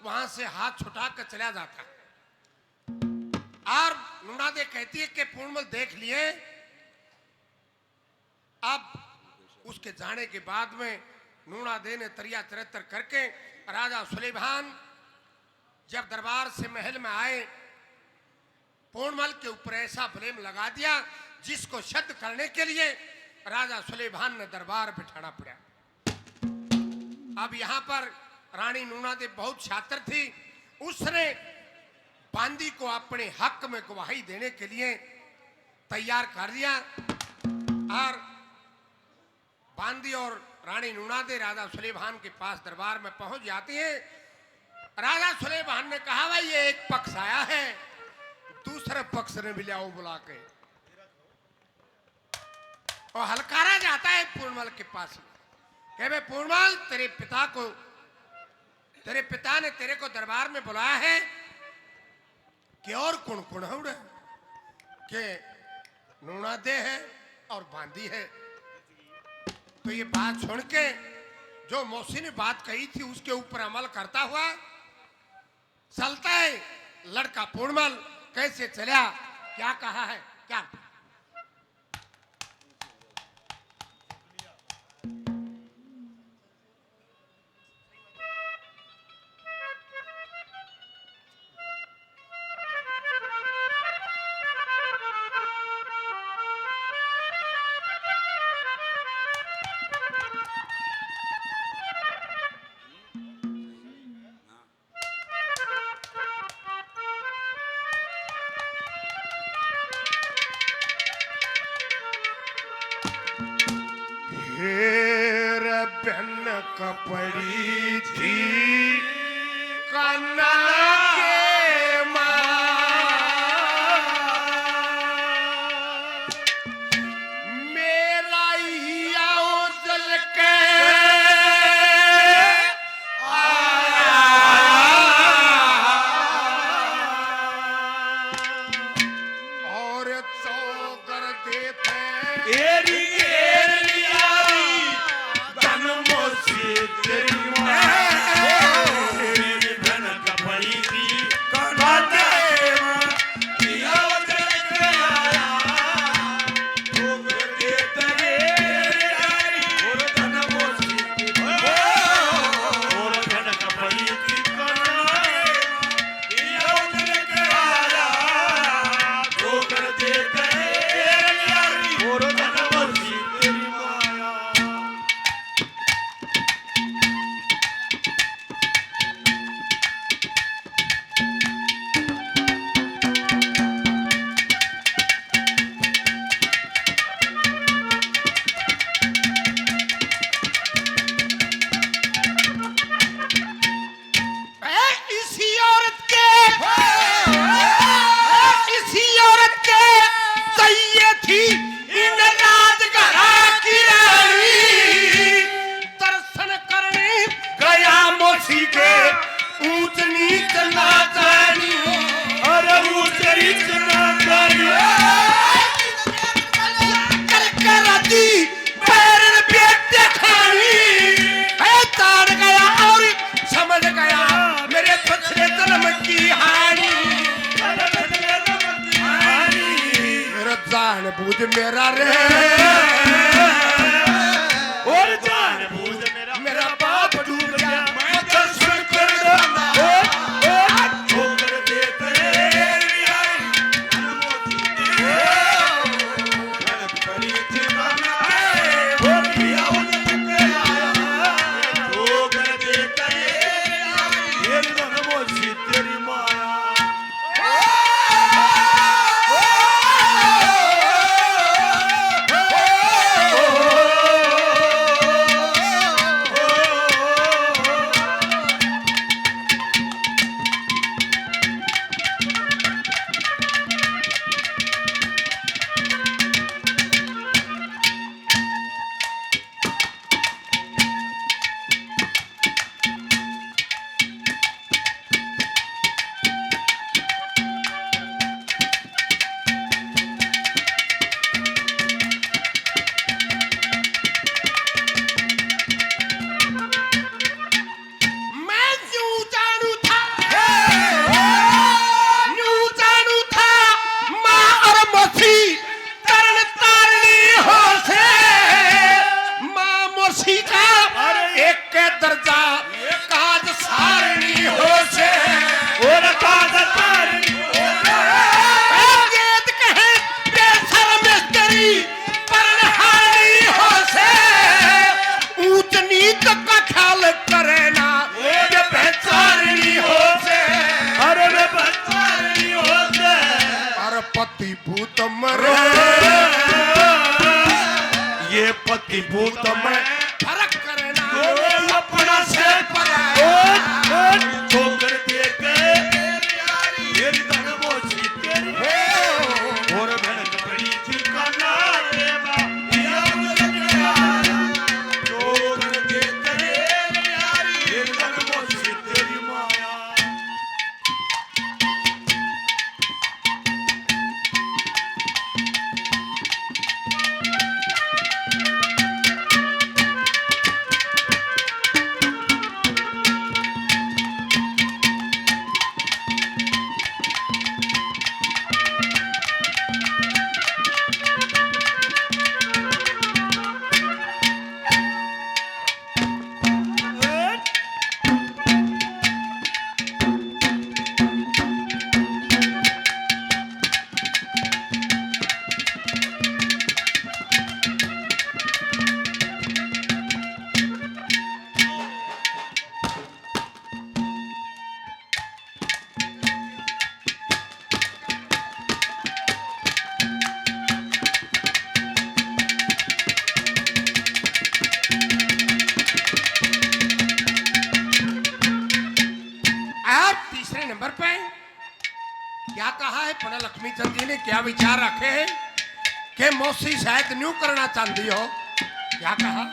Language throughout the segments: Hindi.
वहां से हाथ छुटा कर चला जाता। और नूना दे कहती है कि पूर्णमल देख लिए। अब उसके जाने के बाद में नूना दे ने तरिया तिरतर करके राजा सुलेमान जब दरबार से महल में आए, पूर्णमल के ऊपर ऐसा ब्लेम लगा दिया जिसको सिद्ध करने के लिए राजा सुलेमान ने दरबार बिठाना पड़ा। अब यहाँ पर रानी नूना देव बहुत शातिर थी। उसने बांदी को अपने हक में गवाही देने के लिए तैयार कर दिया। और बांदी और रानी नूना देव राजा सुलेमान के पास दरबार में पहुंच जाती हैं। राजा सुलेमान ने कहा भाई ये एक पक्ष आया है, दूसरे पक्ष ने भी लाओ बुला के। और हलकारा जाता है पूर्णमल के पास, कहे भाई पूर्णमल तेरे पिता ने तेरे को दरबार में बुलाया है कि और कौन कौन है कि नूना दे है और बांदी है। तो ये बात सुन के जो मौसी ने बात कही थी उसके ऊपर अमल करता हुआ चलता है लड़का पूर्णमल। कैसे चला, क्या कहा है, क्या पड़ी थी कन्ना के मेरा हिया जल के और चौकर देते बूझ मेरा रे और जान बूझ मेरा बाप डूब गया मैं दर्शन कर ठोकर देते पड़ी थी ठोकर देते तेरी माया भूतम रे, ये पति भूत में फर्क करना अपना से छोकर दे के ये धन मोची तेरी और भनक बड़ी ठिकाना देवा छोकर दे के ये धन मोची तेरी माया। नंबर पे क्या कहा है पना लक्ष्मी चंद जी ने, क्या विचार रखे हैं कि मौसी शायद न्यू करना चाहती हो, क्या कहा?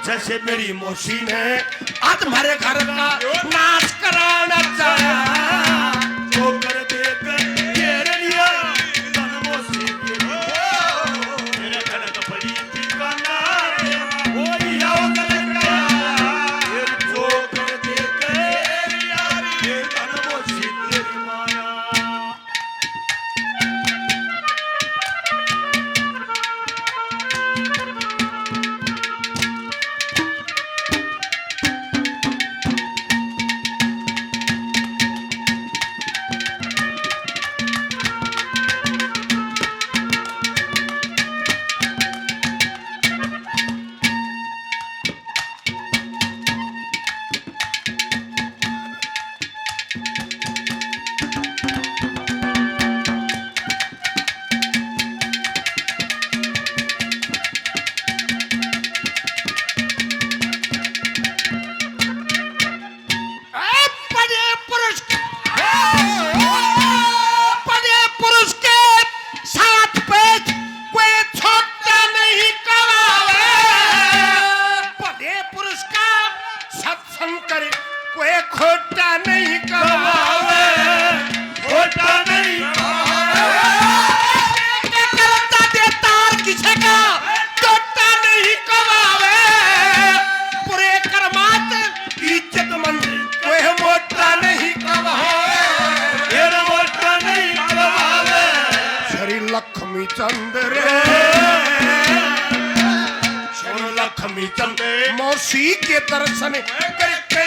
जैसे मेरी मौसी ने आज हमारे घर का नाश कराना चाहा, जो कर दे तेरे लिए धन मौसी तेरे घर का बड़ी ठिकाना वो याओ करेगा जो कर दे तेरे धन मौसी तेरी माया। लक्ष्मी चंद्र लक्ष्मी चंद्र मौसी के दर्शन करके